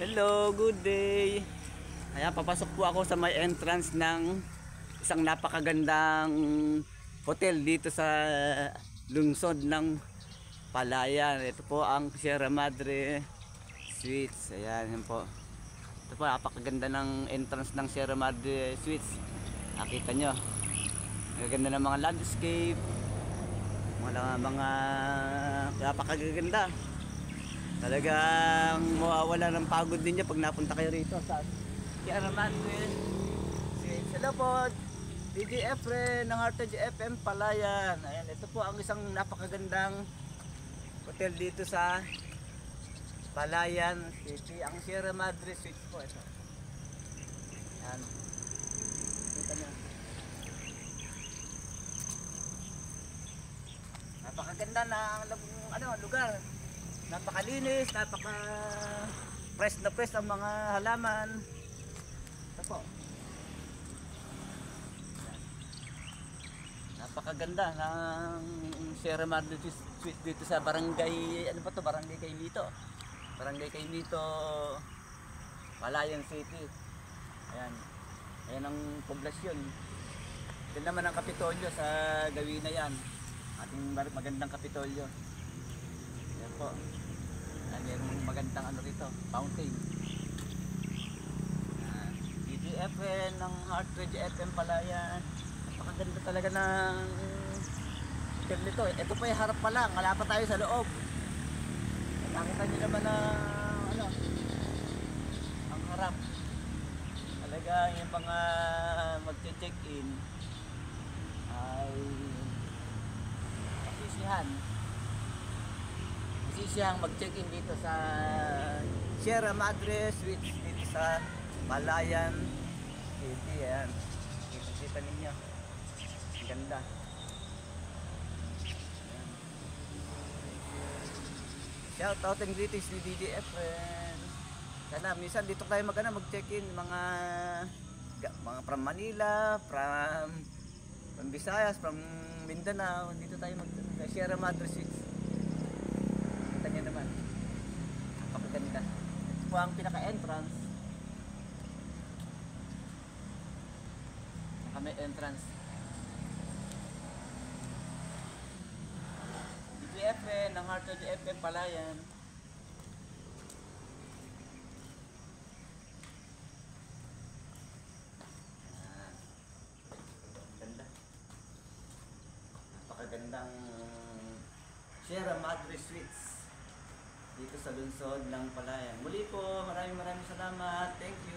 Hello, good day. Ayan, papasok po ako sa may entrance ng isang napakagandang hotel dito sa lungsod ng Palayan. Ito po ang Sierra Madre Suites. Ayan, yan po. Ito po, napakaganda ng entrance ng Sierra Madre Suites. Nakita nyo. Magaganda ng mga landscape. Mga napakaganda. Talagang mawawala ng pagod din niya pag napunta kayo rito sa Sierra Madre. Hello po, DJ Efren ng Heartage FM Palayan. Ayan, ito po ang isang napakagandang hotel dito sa Palayan City. Ang Sierra Madre Suites po ito. Ayan. Kita niyo. Napakaganda ng lugar. Napakalinis, napaka-fresh na fresh ang mga halaman. Ito po. Napakaganda ng Sierra Madre Suites dito sa barangay, ano ba to? Barangay Caimito. Barangay Caimito, Palayan City. Ayan. Ayan ang poblasyon. Ito naman ang Kapitolyo sa gawin na yan. Ating magandang Kapitolyo. Ayan po. Ayan yung magandang ano rito, fountain. DGFN ng Heartage FM Palayan. Napakaganda talaga ng hotel nito. Ito pa yung harap pa lang, wala pa tayo sa loob. Nakita nyo naman na ang harap. Talaga yung mga magche-check-in ay masisihang mag-check-in dito sa Sierra Madre Suites dito sa Palayan City. Ayan, kita ninyo, ang ganda. Ayan. Shout out and greetings ni DJ Efren. Sana minsan dito tayo mag-check-in, mga from Manila, from Visayas, from Mindanao. Dito tayo Sierra Madre Suites. Kita nyo naman, napakaganda. Ito po ang pinaka-entrance. May entrance. DGFN ng Heartage FM Palayan. Ganda. Napakagandang Sierra Madre Suites dito sa lungsod ng Palayan. Muli po, maraming salamat. Thank you.